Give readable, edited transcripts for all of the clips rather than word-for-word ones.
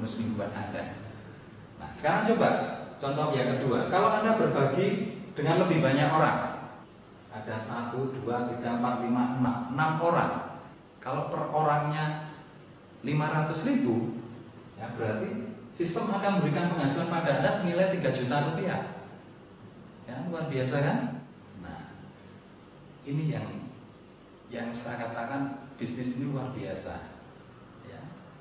bonus mingguan Anda. Nah, sekarang coba contoh yang kedua. Kalau Anda berbagi dengan lebih banyak orang, ada 1, 2, 3, 4, 5, 6 orang. Kalau per orangnya 500.000, ya berarti sistem akan memberikan penghasilan pada Anda senilai 3 juta rupiah. Ya, luar biasa kan? Nah, ini yang saya katakan bisnis ini luar biasa. Ya,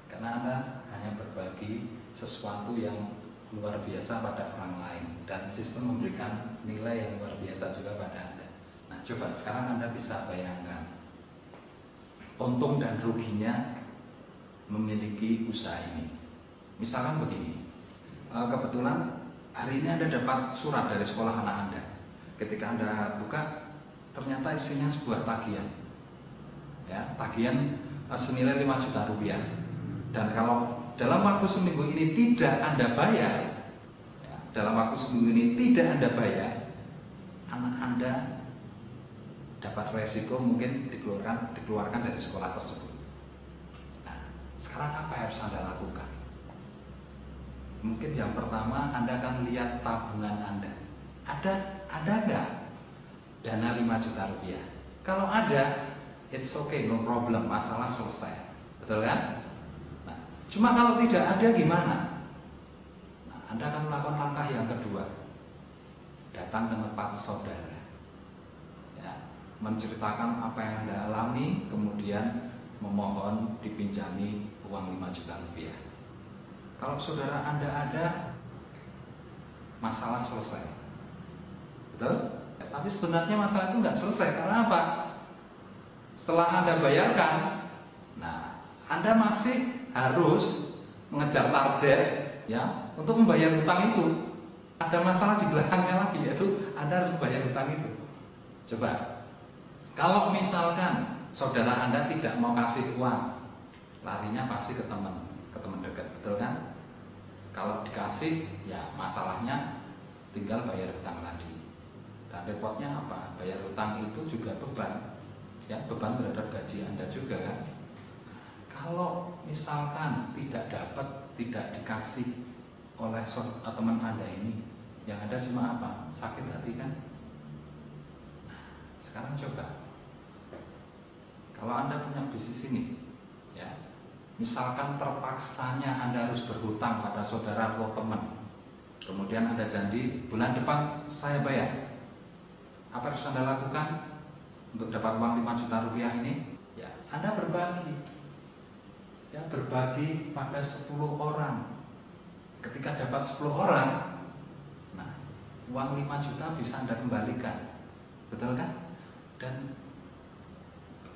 karena Anda hanya berbagi sesuatu yang luar biasa pada orang lain dan sistem memberikan nilai yang luar biasa juga pada Anda. Nah, coba sekarang Anda bisa bayangkan untung dan ruginya memiliki usaha ini. Misalkan begini, kebetulan hari ini Anda dapat surat dari sekolah anak Anda. Ketika Anda buka, ternyata isinya sebuah tagihan, ya, tagihan senilai 5 juta rupiah. Dan kalau dalam waktu seminggu ini tidak Anda bayar, ya, dalam waktu seminggu ini tidak Anda bayar, anak Anda dapat resiko mungkin dikeluarkan dari sekolah tersebut. Nah, sekarang apa yang harus Anda lakukan? Mungkin yang pertama Anda akan lihat tabungan Anda. Ada nggak dana 5 juta rupiah? Kalau ada, it's okay, no problem, masalah selesai. Betul kan? Nah, cuma kalau tidak ada gimana? Nah, Anda akan melakukan langkah yang kedua. Datang ke tempat saudara. Menceritakan apa yang Anda alami, kemudian memohon dipinjami uang 5 juta rupiah. Kalau saudara Anda ada, masalah selesai. Betul? Tapi sebenarnya masalah itu nggak selesai. Karena apa? Setelah Anda bayarkan, nah, Anda masih harus mengejar target, ya, untuk membayar hutang itu. Ada masalah di belakangnya lagi, yaitu Anda harus membayar hutang itu. Coba. Kalau misalkan saudara Anda tidak mau kasih uang, larinya pasti ke teman dekat, betul kan? Kalau dikasih, ya masalahnya tinggal bayar hutang tadi. Dan repotnya apa? Bayar hutang itu juga beban, ya, beban terhadap gaji Anda juga kan? Kalau misalkan tidak dikasih oleh teman Anda ini, yang ada cuma apa? Sakit hati kan? Nah, sekarang coba. Kalau Anda punya bisnis ini, ya, misalkan terpaksanya Anda harus berhutang pada saudara atau teman, kemudian Anda janji bulan depan saya bayar. Apa yang harus Anda lakukan untuk dapat uang 5 juta rupiah ini? Ya, Anda berbagi. Ya, berbagi pada 10 orang. Ketika dapat 10 orang, nah, uang 5 juta bisa Anda kembalikan. Betul kan? Dan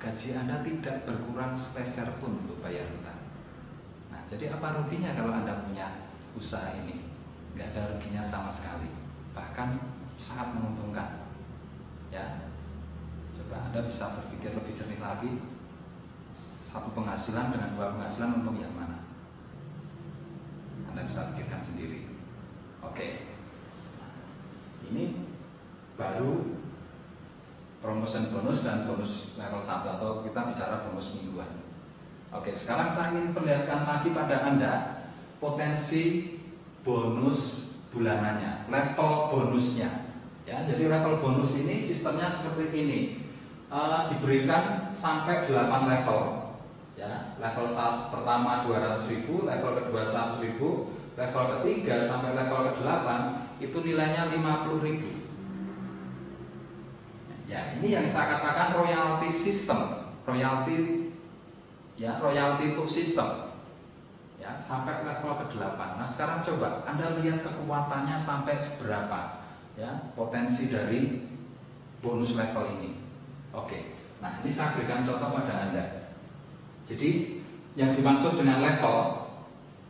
gaji Anda tidak berkurang sepeser pun untuk bayar hutang. Nah, jadi apa ruginya kalau Anda punya usaha ini? Nggak ada ruginya sama sekali, bahkan sangat menguntungkan. Ya, coba Anda bisa berpikir lebih jernih lagi. Satu penghasilan dengan dua penghasilan, untung yang mana? Anda bisa pikirkan sendiri. Oke, ini baru promotion bonus dan bonus level 1, atau kita bicara bonus mingguan. Oke, sekarang saya ingin perlihatkan lagi pada Anda potensi bonus bulanannya, level bonusnya. Ya, jadi level bonus ini sistemnya seperti ini. Diberikan sampai 8 level. Ya, level pertama 200.000, level kedua 100.000, level ketiga sampai level ke-8 itu nilainya 50.000. Ya, ini yang saya katakan royalty system, royalty, ya, royalty untuk sistem, ya, sampai level ke-8. Nah, sekarang coba Anda lihat kekuatannya sampai seberapa, ya, potensi dari bonus level ini. Oke, nah ini saya berikan contoh pada Anda. Jadi yang dimaksud dengan level,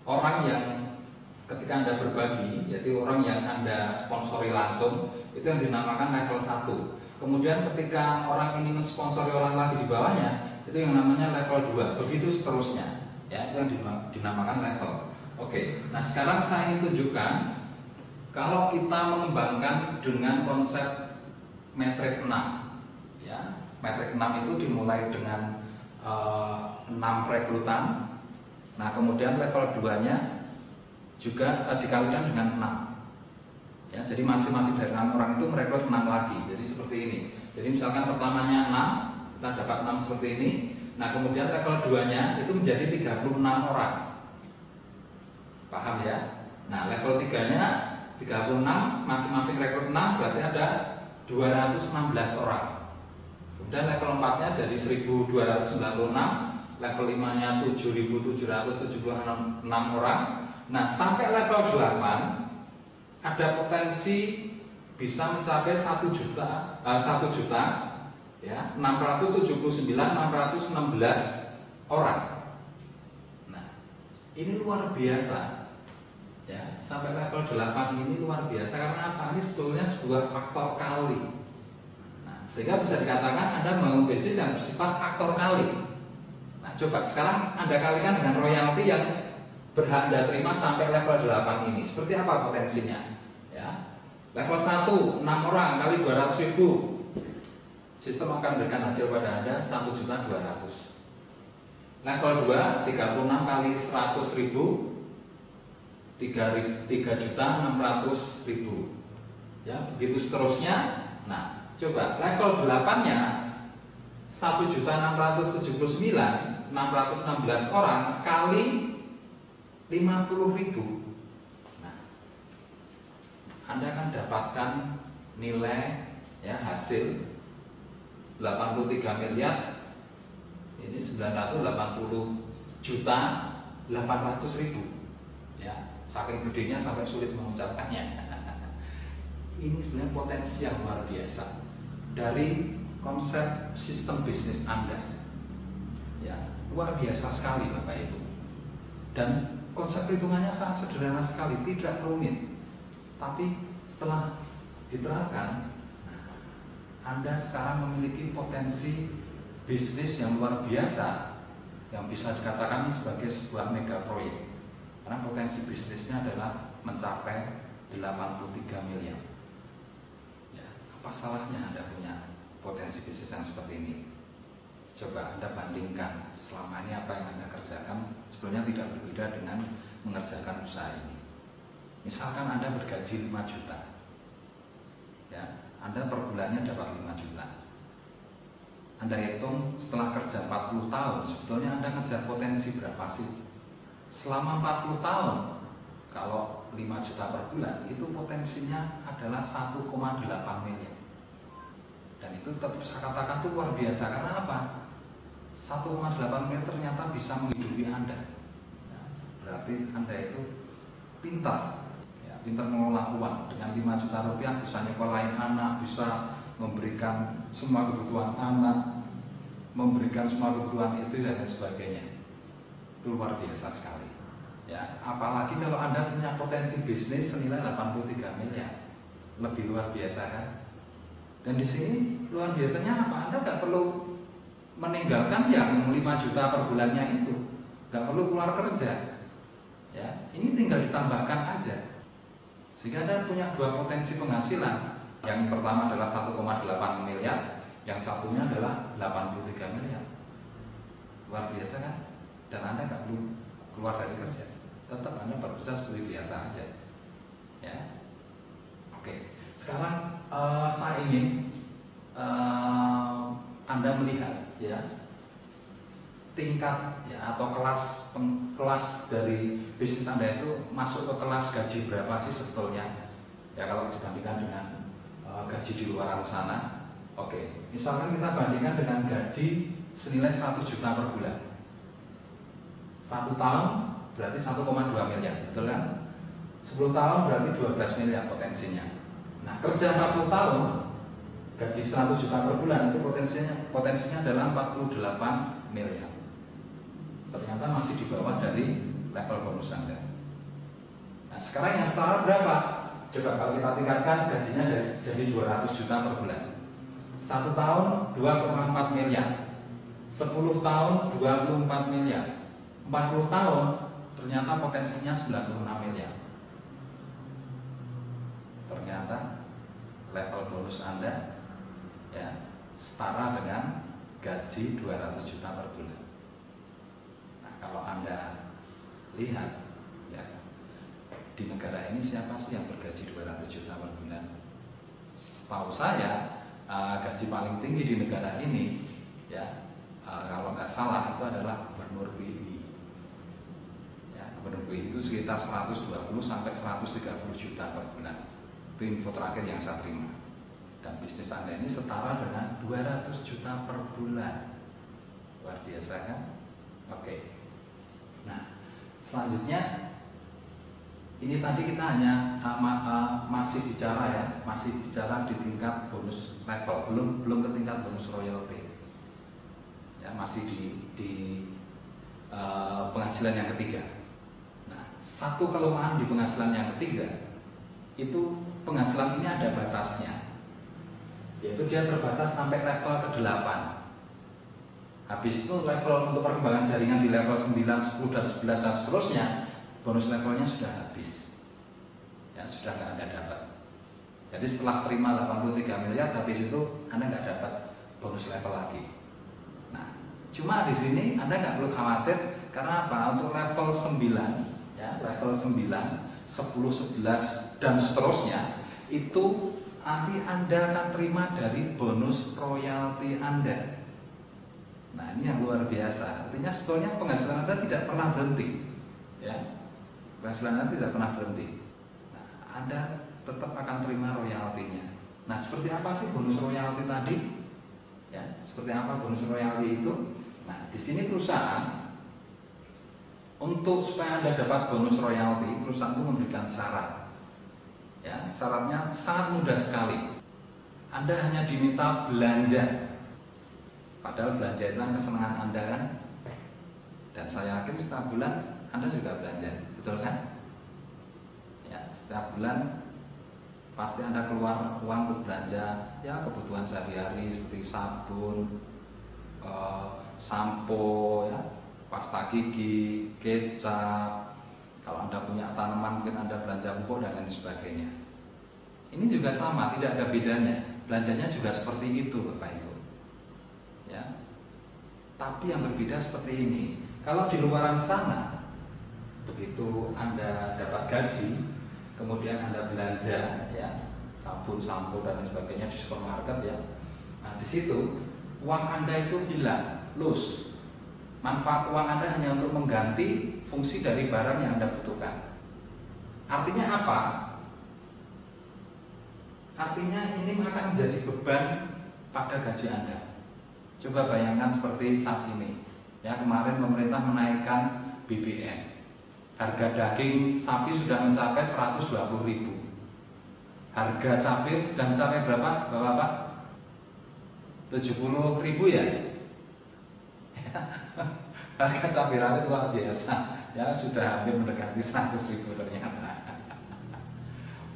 orang yang ketika Anda berbagi, yaitu orang yang Anda sponsori langsung, itu yang dinamakan level 1. Kemudian ketika orang ini mensponsori orang lagi di bawahnya, itu yang namanya level 2. Begitu seterusnya, ya, itu yang dinamakan level. Oke, nah sekarang saya ingin tunjukkan kalau kita mengembangkan dengan konsep metrik 6, ya, metrik 6 itu dimulai dengan 6 rekrutan. Nah, kemudian level 2-nya juga dikalikan dengan 6. Ya, jadi masing-masing dari 6 orang itu merekrut 6 lagi. Jadi seperti ini. Jadi misalkan pertamanya 6, kita dapat 6 seperti ini. Nah, kemudian level 2-nya itu menjadi 36 orang. Paham ya? Nah, level 3-nya 36, masing-masing rekrut 6, berarti ada 216 orang. Kemudian level 4-nya jadi 1296, level 5-nya 7776 orang. Nah, sampai level 8 ada potensi bisa mencapai 1 juta ya, 679.616 orang. Nah, ini luar biasa. Ya, sampai level 8 ini luar biasa karena apa? Ini sebetulnya sebuah faktor kali. Nah, sehingga bisa dikatakan Anda membangun bisnis yang bersifat faktor kali. Nah, coba sekarang Anda kalikan dengan royalti yang berhak Anda terima sampai level 8 ini. Seperti apa potensinya? Ya. Level 1, 6 orang kali 200.000. Sistem akan memberikan hasil pada Anda 1.200.000. Level 2, 36 kali 100.000, 3.600.000. Ya, begitu seterusnya. Nah, coba level 8-nya 1.679.616 orang kali 50.000. Nah, Anda akan dapatkan nilai ya hasil 83 miliar. Ini 980.800.000. Ya, saking gedenya sampai sulit mengucapkannya. Ini sebenarnya potensi yang luar biasa dari konsep sistem bisnis Anda. Ya, luar biasa sekali Bapak Ibu. Dan konsep perhitungannya sangat sederhana sekali, tidak rumit. Tapi setelah diterapkan, Anda sekarang memiliki potensi bisnis yang luar biasa yang bisa dikatakan sebagai sebuah mega proyek. Karena potensi bisnisnya adalah mencapai 83 miliar. Ya, apa salahnya Anda punya potensi bisnis yang seperti ini? Coba Anda bandingkan selama ini apa yang Anda kerjakan sebenarnya tidak berbeda dengan mengerjakan usaha ini. Misalkan Anda bergaji 5 juta, ya, Anda per bulannya dapat 5 juta. Anda hitung setelah kerja 40 tahun, sebetulnya Anda ngejar potensi berapa sih? Selama 40 tahun, kalau 5 juta per bulan, itu potensinya adalah 1,8 miliar. Dan itu tetap saya katakan itu luar biasa. Karena apa? 1,8 miliar ternyata bisa menghidupi Anda. Ya, berarti Anda itu pintar, ya, pintar mengelola uang. Dengan 5 juta rupiah bisa nyekolahin anak, bisa memberikan semua kebutuhan anak, memberikan semua kebutuhan istri dan lain sebagainya. Itu luar biasa sekali. Ya, apalagi kalau Anda punya potensi bisnis senilai 83 miliar, lebih luar biasa kan? Dan di sini luar biasanya apa? Anda nggak perlu meninggalkan yang 5 juta per bulannya itu, nggak perlu keluar kerja. Ya, ini tinggal ditambahkan aja. Sehingga Anda punya dua potensi penghasilan. Yang pertama adalah 1,8 miliar, yang satunya adalah 83 miliar. Luar biasa kan? Dan Anda nggak perlu keluar dari kerja, tetap Anda bekerja seperti biasa aja. Ya, oke. Sekarang saya ingin Anda melihat ya tingkat ya atau kelas dari bisnis Anda itu masuk ke kelas gaji berapa sih sebetulnya? Ya kalau dibandingkan dengan gaji di luar sana. Oke, misalkan kita bandingkan dengan gaji senilai 100 juta per bulan. 1 tahun berarti 1,2 miliar, betul kan? 10 tahun berarti 12 miliar potensinya. Nah, kerja 40 tahun, gaji 100 juta per bulan itu potensinya adalah 48 miliar. Ternyata masih di bawah dari level bonus Anda. Nah, sekarang yang setara berapa? Coba kalau kita tingkatkan gajinya jadi 200 juta per bulan. 1 tahun 2,4 miliar. 10 tahun 24 miliar. 40 tahun ternyata potensinya 96 miliar. Ternyata level bonus Anda ya setara dengan gaji 200 juta per bulan. Nah, kalau Anda lihat ya di negara ini siapa sih yang bergaji 200 juta per bulan? Setahu saya gaji paling tinggi di negara ini ya kalau nggak salah itu adalah Gubernur BI. Ya, Gubernur BI itu sekitar 120 sampai 130 juta per bulan. Itu info terakhir yang saya terima. Dan bisnis Anda ini setara dengan 200 juta per bulan. Luar biasa kan? Oke. Nah, selanjutnya ini tadi kita hanya masih bicara di tingkat bonus level, belum ke tingkat bonus royalty. Ya, masih di penghasilan yang ketiga. Nah, satu kelemahan di penghasilan yang ketiga itu penghasilan ini ada batasnya, yaitu dia terbatas sampai level ke-8. Habis itu level untuk perkembangan jaringan di level 9, 10, dan 11 dan seterusnya, bonus levelnya sudah habis. Ya, sudah nggak Anda dapat. Jadi setelah terima 83 miliar, habis itu Anda nggak dapat bonus level lagi. Nah, cuma di sini Anda nggak perlu khawatir, karena apa? Untuk level 9, ya, level 9, 10, 11, dan seterusnya, itu nanti Anda akan terima dari bonus royalti Anda. Nah, ini yang luar biasa. Artinya sebetulnya penghasilan Anda tidak pernah berhenti, ya. Penghasilan Anda tidak pernah berhenti. Nah, Anda tetap akan terima royaltinya. Nah, seperti apa sih bonus royalti tadi? Ya, seperti apa bonus royalti itu? Nah, di sini perusahaan untuk supaya Anda dapat bonus royalti, perusahaan itu memberikan syarat. Ya, syaratnya sangat mudah sekali. Anda hanya diminta belanja. Padahal belanja itu kan kesenangan Anda kan? Dan saya yakin setiap bulan Anda juga belanja, betul kan? Ya, setiap bulan pasti Anda keluar uang untuk belanja, ya kebutuhan sehari-hari seperti sabun, sampo, ya, pasta gigi, kecap. Kalau Anda punya tanaman mungkin Anda belanja pupuk dan lain sebagainya. Ini juga sama, tidak ada bedanya. Belanjanya juga seperti itu, Bapak Ibu. Ya. Tapi yang berbeda seperti ini. Kalau di luaran sana, begitu Anda dapat gaji, kemudian Anda belanja, ya, sabun, sampo dan lain sebagainya di supermarket, ya. Nah, di situ uang Anda itu hilang, loss. Manfaat uang Anda hanya untuk mengganti fungsi dari barang yang Anda butuhkan. Artinya apa? Artinya ini akan menjadi beban pada gaji Anda. Coba bayangkan seperti saat ini. Ya, kemarin pemerintah menaikkan BBM. Harga daging sapi sudah mencapai 120.000. Harga cabai dan cabai berapa, Bapak-bapak? 70.000 ya? Harga cabai rawit luar biasa. Ya, sudah hampir mendekati 100.000 ternyata.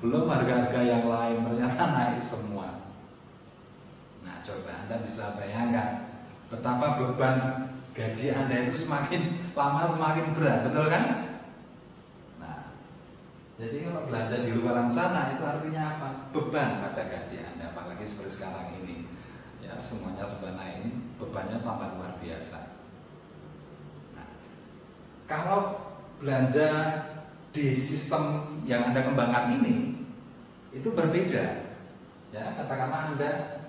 Belum harga-harga yang lain ternyata naik semua. Nah, coba Anda bisa bayangkan betapa beban gaji Anda itu semakin lama semakin berat, betul kan? Nah, jadi kalau belanja di luar sana itu artinya apa? Beban pada gaji Anda, apalagi seperti sekarang ini. Ya, semuanya serba naik, ini bebannya tambah luar biasa. Nah, kalau belanja di sistem yang Anda kembangkan ini itu berbeda. Ya, katakanlah Anda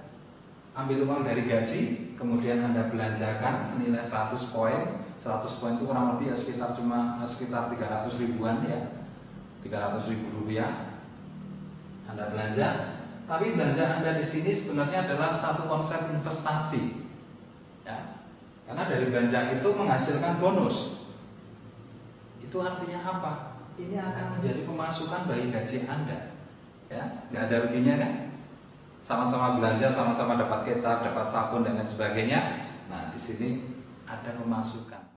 ambil uang dari gaji, kemudian Anda belanjakan senilai 100 poin. 100 poin itu kurang lebih ya sekitar 300 ribuan ya. 300.000 rupiah Anda belanja, tapi belanja Anda di sini sebenarnya adalah satu konsep investasi. Ya. Karena dari belanja itu menghasilkan bonus. Itu artinya apa? Ini akan menjadi pemasukan bagi gaji Anda. Ya, nggak ada ruginya kan? Sama-sama belanja, sama-sama dapat kecap, dapat sabun dan lain sebagainya. Nah, di sini ada pemasukan.